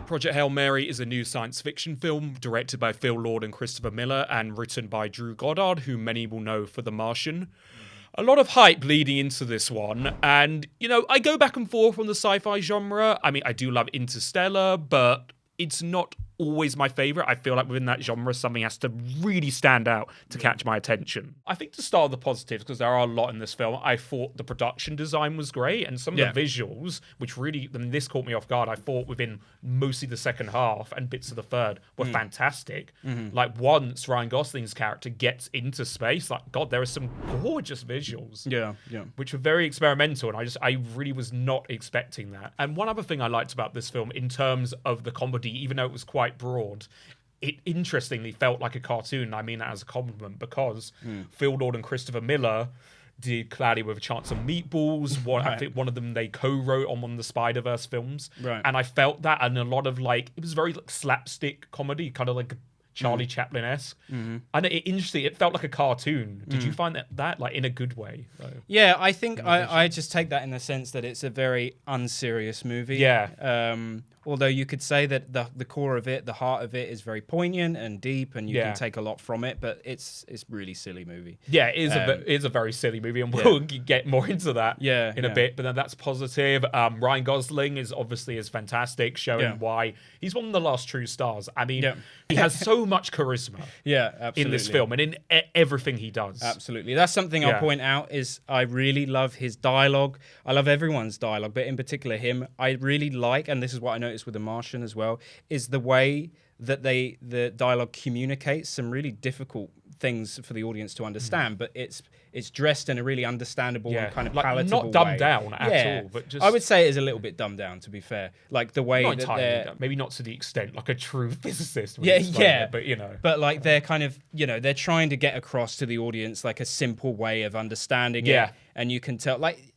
Project Hail Mary is a new science fiction film directed by Phil Lord and Christopher Miller and written by Drew Goddard, who many will know for The Martian. A lot of hype leading into this one, and, I go back and forth on the sci-fi genre. I mean, I do love Interstellar, but it's not always my favorite. I feel like within that genre, something has to really stand out to catch my attention. I think to start with the positives, because there are a lot in this film, I thought the production design was great, and some of the visuals, which really, this caught me off guard, I thought within mostly the second half and bits of the third were fantastic. Like, once Ryan Gosling's character gets into space, like, God, there are some gorgeous visuals. Which were very experimental, and I really was not expecting that. And one other thing I liked about this film, in terms of the comedy, even though it was quite broad, it interestingly felt like a cartoon. I mean that as a compliment, because Phil Lord and Christopher Miller did Cloudy with a Chance of Meatballs. I think one of them they co-wrote on one of the Spider-Verse films. And I felt that, and a lot of it was very slapstick comedy, kind of like Charlie Chaplin-esque. And it felt like a cartoon. Did you find that like in a good way? Though? Yeah, I think I just take that in the sense that it's a very unserious movie. Although you could say that the core of it, the heart of it, is very poignant and deep, and you can take a lot from it, but it's really silly movie. Yeah, it is a very silly movie, and we'll get more into that in a bit, but then that's positive. Ryan Gosling is fantastic, showing why he's one of the last true stars. I mean, he has so much charisma in this film and in everything he does. Absolutely. That's something I'll point out is I really love his dialogue. I love everyone's dialogue, but in particular him. I really like, and this is what I noticed with The Martian as well, is the way that the dialogue communicates some really difficult things for the audience to understand, but it's dressed in a really understandable and kind of palatable not dumbed way. down at all, but just I would say it is a little bit dumbed down, to be fair. Like the way not that entirely maybe not to the extent like a true physicist would but like they're kind of they're trying to get across to the audience like a simple way of understanding it, and you can tell, like,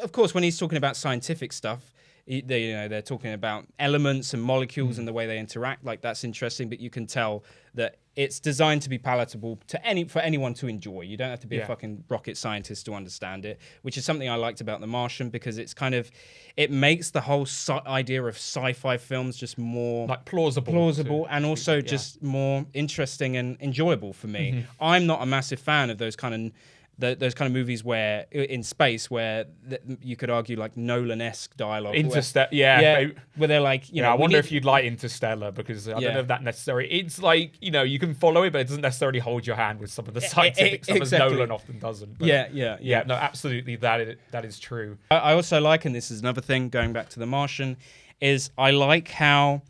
of course, when he's talking about scientific stuff, they're talking about elements and molecules and the way they interact. Like, that's interesting, but you can tell that it's designed to be palatable for anyone to enjoy. You don't have to be a fucking rocket scientist to understand it, which is something I liked about The Martian, because it makes the whole idea of sci-fi films just more like plausible and also just more interesting and enjoyable for me. I'm not a massive fan of those kind of movies where in space where you could argue like Nolan-esque dialogue. Where they're like, I wonder if you'd like Interstellar, because I don't know if that necessarily. It's like you can follow it, but it doesn't necessarily hold your hand with some of the scientific stuff, as Nolan often doesn't. But no, absolutely, that is true. I also like, and this is another thing going back to The Martian, is I like how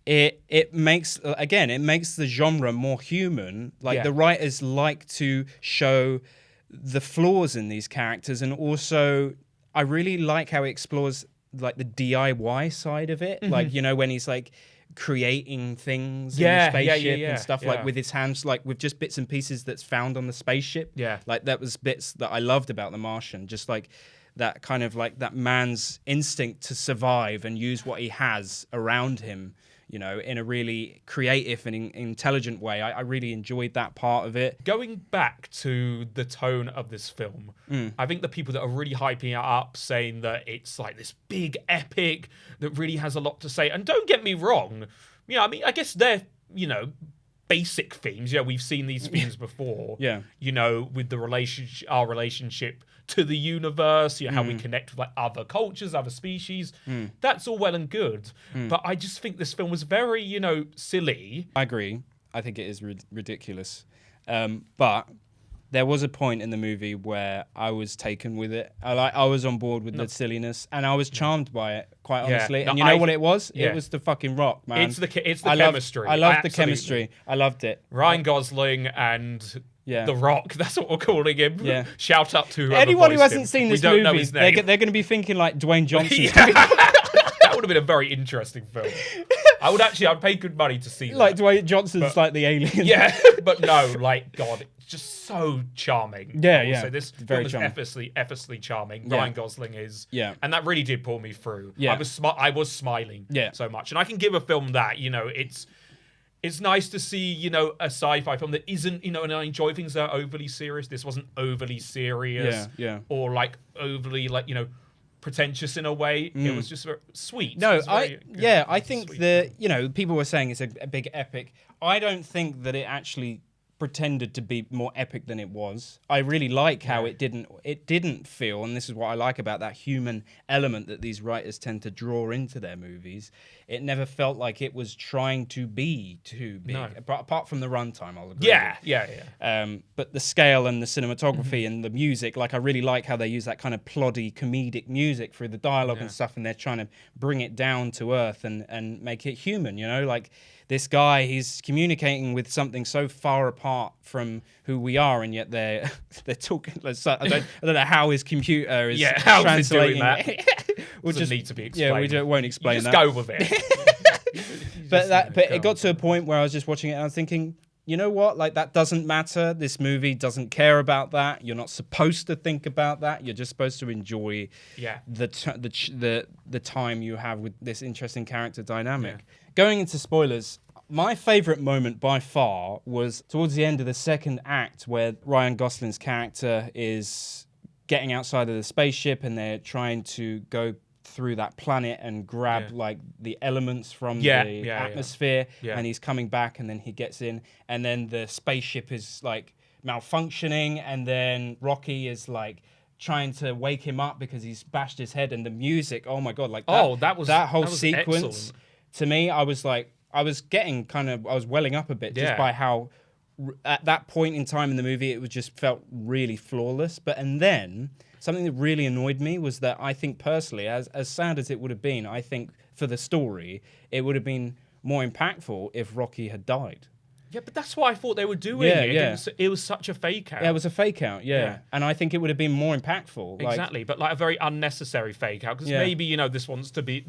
it makes the genre more human. Like the writers like to show the flaws in these characters, and also I really like how it explores like the DIY side of it, like when he's like creating things in the spaceship and stuff like with his hands, like with just bits and pieces that's found on the spaceship. Like that was bits that I loved about The Martian, just like that kind of like that man's instinct to survive and use what he has around him, in a really creative and intelligent way. I really enjoyed that part of it. Going back to the tone of this film, I think the people that are really hyping it up, saying that it's like this big epic that really has a lot to say, and don't get me wrong, I mean, I guess they're, basic themes. We've seen these themes before. With the our relationship to the universe, how we connect with like other cultures, other species. That's all well and good. But I just think this film was very, silly. I agree. I think it is ridiculous. But there was a point in the movie where I was taken with it. I was on board with the silliness, and I was charmed by it, quite honestly. And what it was? It was the fucking Rock, man. It's the chemistry. I loved the chemistry. I loved it. Ryan Gosling and The Rock, that's what we're calling him. Shout out to anyone who hasn't seen this movie. They're going to be thinking like Dwayne Johnson. That would have been a very interesting film. I'd pay good money to see like that. Dwayne Johnson's like the alien. But no, like, God, it's just so charming. So this film is effortlessly charming. Ryan Gosling is. And that really did pull me through. I was smiling so much. And I can give a film that, it's nice to see, a sci-fi film that isn't, and I enjoy things that are overly serious. This wasn't overly serious. Or like overly, like, pretentious in a way. It was just sweet. No, I think sweet. that people were saying it's a big epic. I don't think that it actually pretended to be more epic than it was. I really like how it didn't feel, and this is what I like about that human element that these writers tend to draw into their movies. It never felt like it was trying to be too big, apart from the runtime, I'll agree. Yeah. But the scale and the cinematography and the music, like I really like how they use that kind of ploddy comedic music through the dialogue and stuff, and they're trying to bring it down to earth and make it human, like this guy, he's communicating with something so far apart from who we are, and yet they're talking. I don't know how his computer is translating doing that. We'll Doesn't need to be explained. Yeah, we won't explain you just that. go with it. But it got to a point where I was just watching it and I was thinking, you know what? Like, that doesn't matter. This movie doesn't care about that. You're not supposed to think about that. You're just supposed to enjoy the time you have with this interesting character dynamic. Yeah. Going into spoilers, my favorite moment by far was towards the end of the second act, where Ryan Gosling's character is getting outside of the spaceship and they're trying to go through that planet and grab like the elements from the atmosphere, and he's coming back, and then he gets in, and then the spaceship is like malfunctioning, and then Rocky is like trying to wake him up because he's bashed his head, and the music, oh my god, like that whole sequence excellent. To me, I was welling up a bit just by how at that point in time in the movie it was just felt really flawless. And then something that really annoyed me was that I think personally, as sad as it would have been, I think for the story it would have been more impactful if Rocky had died. Yeah, but that's what I thought they were doing. It was such a fake out. Yeah, it was a fake out, and I think it would have been more impactful. Exactly, but like a very unnecessary fake out, because maybe, this wants to be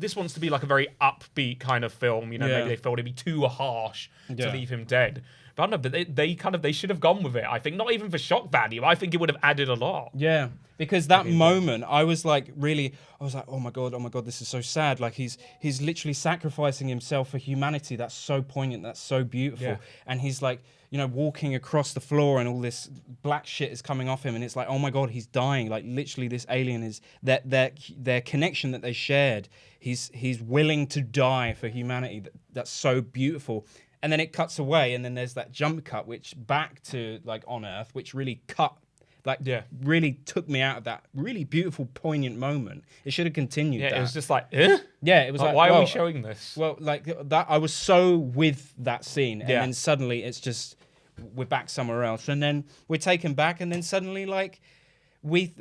like a very upbeat kind of film. Maybe they felt it'd be too harsh to leave him dead. But I don't know, but they should have gone with it. I think not even for shock value. I think it would have added a lot. Yeah, because that moment, I was like, oh my god, this is so sad. Like he's literally sacrificing himself for humanity. That's so poignant. That's so beautiful. Yeah. And he's like, walking across the floor, and all this black shit is coming off him, and it's like, oh my god, he's dying. Like literally, this alien is their connection that they shared. He's willing to die for humanity. That's so beautiful. And then it cuts away, and then there's that jump cut, which back to like on Earth, which really really took me out of that really beautiful, poignant moment. It should have continued. Yeah, that. It was just like, eh? Yeah, it was like, why are we showing this? Well, like that, I was so with that scene, and then suddenly it's just we're back somewhere else, and then we're taken back, and then suddenly like. We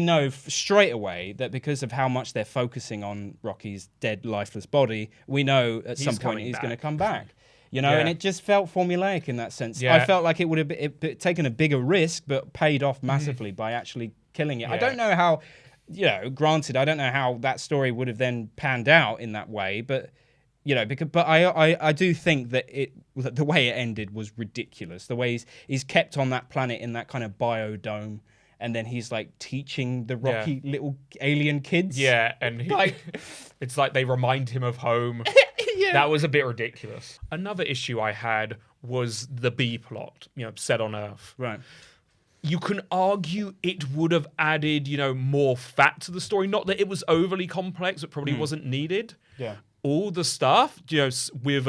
know straight away that because of how much they're focusing on Rocky's dead, lifeless body, we know at some point he's going to come back. And it just felt formulaic in that sense. Yeah. I felt like it would have taken a bigger risk, but paid off massively by actually killing it. Yeah. I don't know how, granted, I don't know how that story would have then panned out in that way, but I do think that the way it ended was ridiculous. The way he's kept on that planet in that kind of biodome, and then he's like teaching the Rocky little alien kids. Yeah, and it's like they remind him of home. That was a bit ridiculous. Another issue I had was the B plot, set on Earth. Right. You can argue it would have added, more fat to the story. Not that it was overly complex, it probably wasn't needed. Yeah. All the stuff, with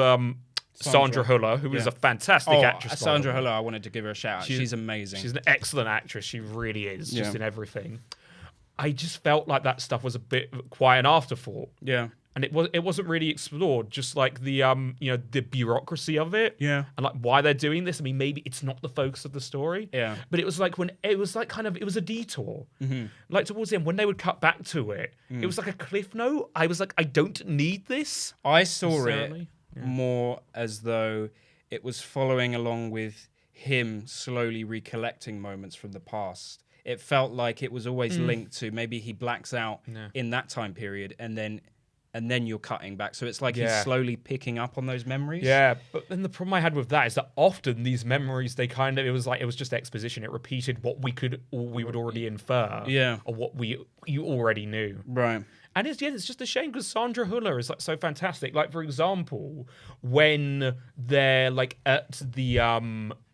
Sandra Hüller, who is a fantastic actress. Sandra Hüller, I wanted to give her a shout out. She's amazing. She's an excellent actress. She really is, just in everything. I just felt like that stuff was a bit quite an afterthought. Yeah. And it wasn't really explored, just like the the bureaucracy of it. Yeah. And like why they're doing this. I mean, maybe it's not the focus of the story. Yeah. But it was like it was a detour. Mm-hmm. Like towards the end, when they would cut back to it, it was like a cliff note. I was like, I don't need this. I saw it more as though it was following along with him slowly recollecting moments from the past. It felt like it was always linked to maybe he blacks out in that time period, and then you're cutting back. So it's like he's slowly picking up on those memories. Yeah, but then the problem I had with that is that often these memories, it was just exposition. It repeated what we would already infer. Yeah. Or what you already knew. Right. And it's just a shame because Sandra Hüller is like so fantastic. Like, for example, when they're like at the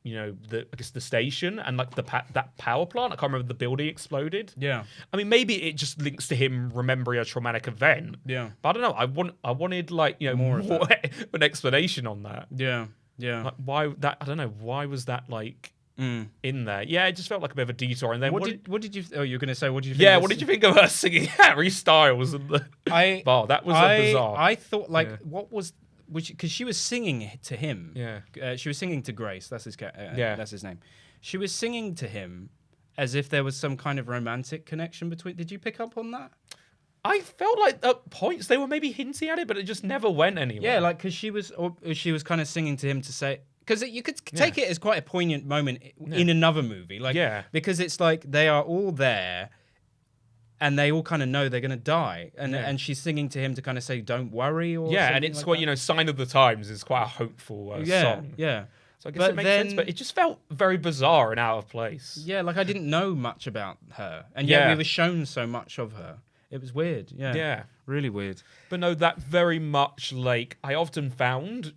the station and like that power plant, I can't remember, the building exploded. Yeah. I mean, maybe it just links to him remembering a traumatic event. Yeah. But I don't know. I wanted like, more of an explanation on that. Yeah. Yeah. Like, why that? I don't know. Why was that like in there? Yeah, it just felt like a bit of a detour. And then what did you? Oh, you're going to say what did you think? Yeah, what did you think of her singing Harry Styles and the bar? That was bizarre. I thought like what was because she was singing to him. Yeah, she was singing to Grace. That's his that's his name. She was singing to him as if there was some kind of romantic connection between. Did you pick up on that? I felt like at points they were maybe hinting at it, but it just never went anywhere. Yeah, like because she was kind of singing to him to say. Because you could take it as quite a poignant moment in another movie. Like, because it's like they are all there and they all kind of know they're going to die. And she's singing to him to kind of say, don't worry. Or and it's like quite, Sign of the Times is quite a hopeful song. Yeah. So I guess it makes sense, but it just felt very bizarre and out of place. Yeah, like I didn't know much about her. And yet we were shown so much of her. It was weird. Yeah. Yeah. Really weird. But no, that very much, like, I often found...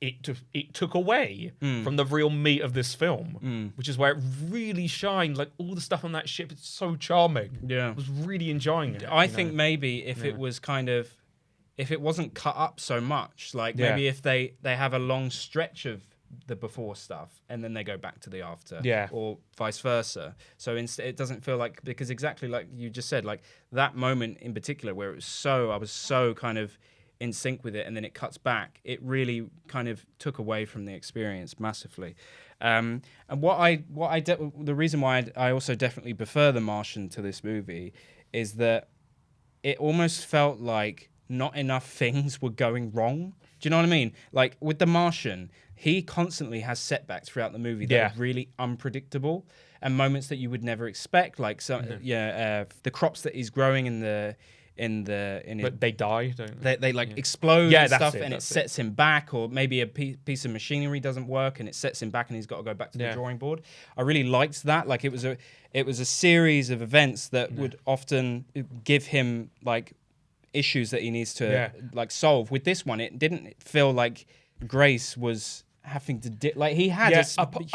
It took away from the real meat of this film, which is where it really shined. Like, all the stuff on that ship, it's so charming. Yeah. I was really enjoying it. I think maybe if it was if it wasn't cut up so much, like maybe if they have a long stretch of the before stuff and then they go back to the after, or vice versa. So instead, it doesn't feel like, because exactly like you just said, like that moment in particular where I was so kind of in sync with it, and then it cuts back. It really kind of took away from the experience massively. And the reason why I also definitely prefer The Martian to this movie is that it almost felt like not enough things were going wrong. Do you know what I mean? Like with The Martian, he constantly has setbacks throughout the movie that are really unpredictable and moments that you would never expect. Like the crops that he's growing but they die, don't they? They explode and stuff, and it sets him back, or maybe a piece of machinery doesn't work and it sets him back and he's got to go back to the drawing board. I really liked that. Like it was a series of events that would often give him like issues that he needs to like solve. With this one, it didn't feel like Grace was having to like he had a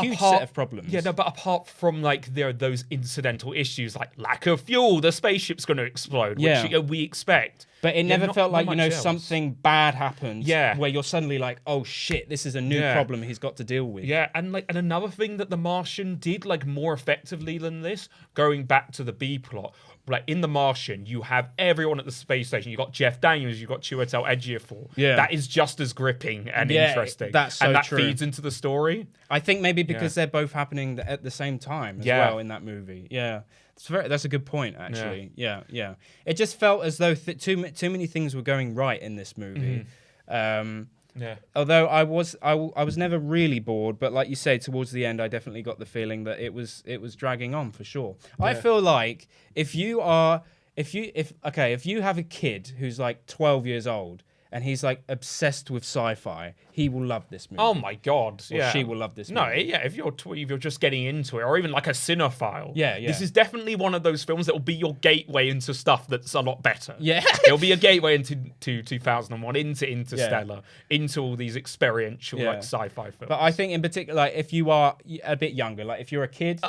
huge set of problems. Yeah, no, but apart from like there are those incidental issues like lack of fuel, the spaceship's going to explode, which we expect. But it never felt like, else. Something bad happened. Where you're suddenly like, oh shit, this is a new problem he's got to deal with. Yeah, and another thing that The Martian did like more effectively than this, going back to the B plot, like in The Martian, you have everyone at the space station. You got Jeff Daniels, you got Chiwetel Ejiofor. Yeah, that is just as gripping and interesting. That's so and that true. Feeds into the story. I think maybe because they're both happening at the same time as well in that movie. Yeah. That's a good point, actually. Yeah. It just felt as though too many things were going right in this movie. Although I was never really bored, but like you say, towards the end, I definitely got the feeling that it was dragging on for sure. Yeah. I feel like if you have a kid who's like 12 years old and he's like obsessed with sci-fi, he will love this movie. Oh my god! Or she will love this movie. No, if you're just getting into it, or even like a cinephile, this is definitely one of those films that will be your gateway into stuff that's a lot better. Yeah, it'll be a gateway into 2001, into Interstellar, into all these experiential like sci-fi films. But I think in particular, like if you are a bit younger, like if you're a kid,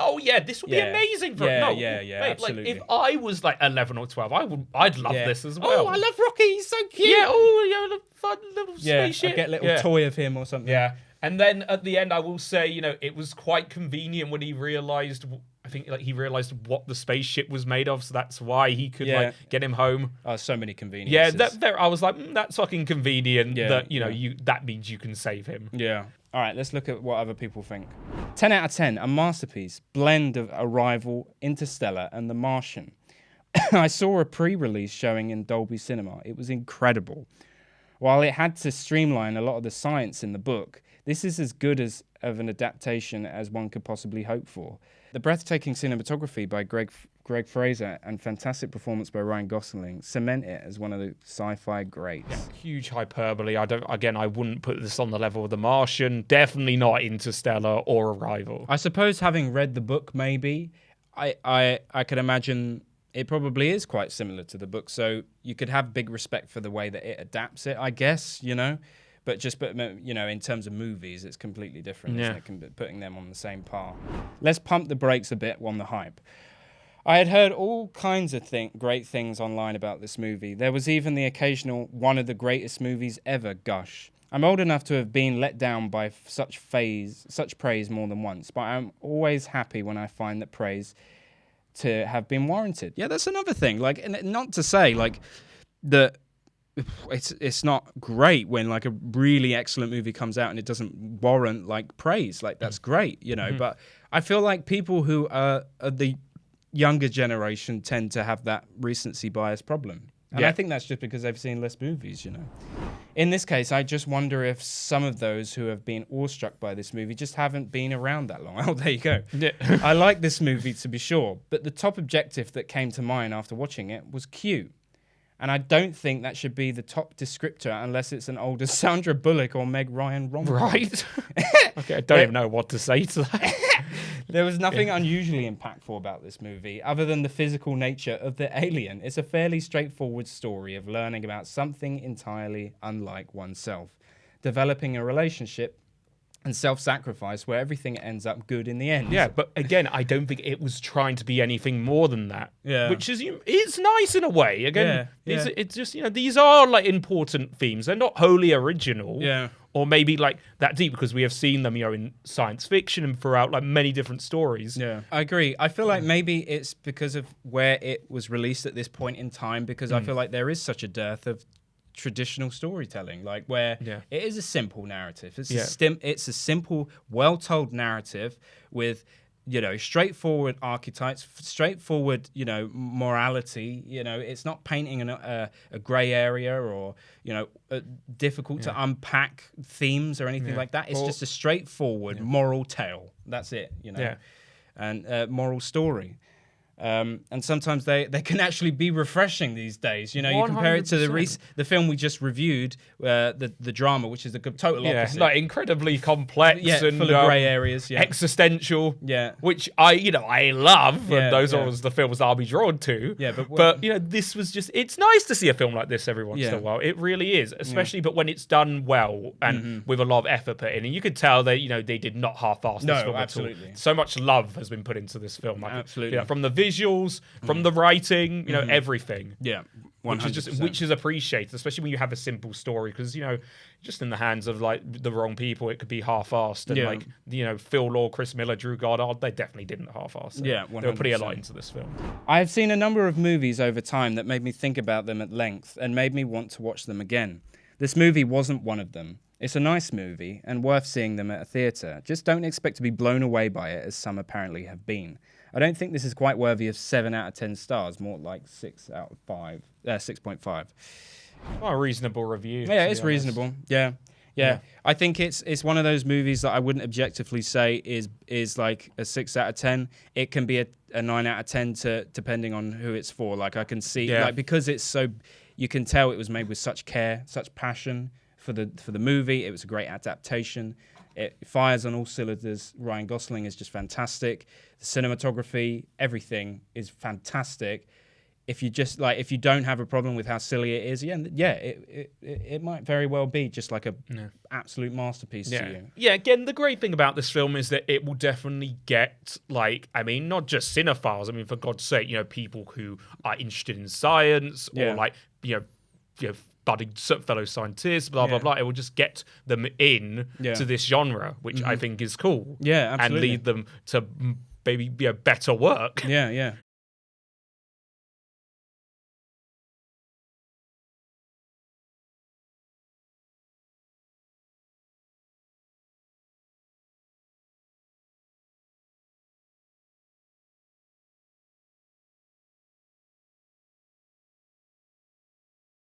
this would be amazing for absolutely. Like, if I was like 11 or 12, I'd love this as well. Oh, I love Rocky. He's so cute. Yeah. Fun little spaceship. I get a little toy of him or something. Yeah. And then at the end, I will say, it was quite convenient when he realized, he realized what the spaceship was made of, so that's why he could get him home. Oh, so many conveniences. Yeah, I was like, that's fucking convenient. That means you can save him. Yeah. All right, let's look at what other people think. 10 out of 10, a masterpiece, blend of Arrival, Interstellar, and The Martian. I saw a pre-release showing in Dolby Cinema. It was incredible. While it had to streamline a lot of the science in the book, this is as good of an adaptation as one could possibly hope for. The breathtaking cinematography by Greg Fraser and fantastic performance by Ryan Gosling cement it as one of the sci-fi greats. Yeah, huge hyperbole. I wouldn't put this on the level of The Martian. Definitely not Interstellar or Arrival. I suppose having read the book, maybe I could imagine it probably is quite similar to the book. So you could have big respect for the way that it adapts it, I guess, But in terms of movies, it's completely different, isn't it? Putting them on the same par. Let's pump the brakes a bit on the hype. I had heard all kinds of great things online about this movie. There was even the occasional one of the greatest movies ever gush. I'm old enough to have been let down by such praise more than once, but I'm always happy when I find that praise to have been warranted. Yeah, that's another thing. Like, not to say like that it's not great when like a really excellent movie comes out and it doesn't warrant like praise. Like that's great, But I feel like people who are the younger generation tend to have that recency bias problem. And I think that's just because they've seen less movies, In this case, I just wonder if some of those who have been awestruck by this movie just haven't been around that long. Oh, there you go. Yeah. I like this movie, to be sure, but the top objective that came to mind after watching it was cute. And I don't think that should be the top descriptor unless it's an older Sandra Bullock or Meg Ryan rom-com. Right. Okay, I don't even know what to say to that. There was nothing unusually impactful about this movie other than the physical nature of the alien. It's a fairly straightforward story of learning about something entirely unlike oneself, developing a relationship and self-sacrifice where everything ends up good in the end. Yeah, but again, I don't think it was trying to be anything more than that. Yeah. Which is, it's nice in a way. Again, it's just, these are like important themes. They're not wholly original. Yeah. Or maybe like that deep because we have seen them, in science fiction and throughout like many different stories. Yeah, I agree. I feel like maybe it's because of where it was released at this point in time, because I feel like there is such a dearth of traditional storytelling, like where it is a simple narrative. It's a simple, well-told narrative with straightforward archetypes, straightforward, morality. It's not painting a grey area or difficult to unpack themes or anything like that. It's just a straightforward moral tale. That's it. And moral story. And sometimes they can actually be refreshing these days. You compare it to the film we just reviewed, the drama, which is the total opposite. Like incredibly complex and full of grey areas, existential. Which I love. And those are always the films I'll be drawn to. Yeah, but this was just. It's nice to see a film like this every once in a while. It really is, especially but when it's done well and with a lot of effort put in. And you could tell they did not half-ass this film absolutely. at all. So much love has been put into this film. Absolutely. From the visuals, from the writing, everything. Yeah, 100%. Which is appreciated, especially when you have a simple story, because just in the hands of like the wrong people, it could be half-assed. And Phil Lord, Chris Miller, Drew Goddard, they definitely didn't half-ass it. Yeah, 100%. They were putting a lot into this film. I have seen a number of movies over time that made me think about them at length and made me want to watch them again. This movie wasn't one of them. It's a nice movie and worth seeing them at a theatre. Just don't expect to be blown away by it, as some apparently have been. I don't think this is quite worthy of 7 out of 10 stars, more like 6 out of 5, 6.5. Well, a reasonable review. Yeah, it's reasonable. Yeah. I think it's one of those movies that I wouldn't objectively say is like a 6 out of 10. It can be a 9 out of 10 depending on who it's for. Like I can see, because it's so, you can tell it was made with such care, such passion for the movie. It was a great adaptation. It fires on all cylinders. Ryan Gosling is just fantastic. The cinematography, everything is fantastic. If you don't have a problem with how silly it is, it might very well be just like a absolute masterpiece to you. Yeah, again, the great thing about this film is that it will definitely get not just cinephiles. For God's sake, people who are interested in science or budding fellow scientists, blah, blah, blah. It will just get them in to this genre, which I think is cool. Yeah, absolutely. And lead them to maybe better work. Yeah.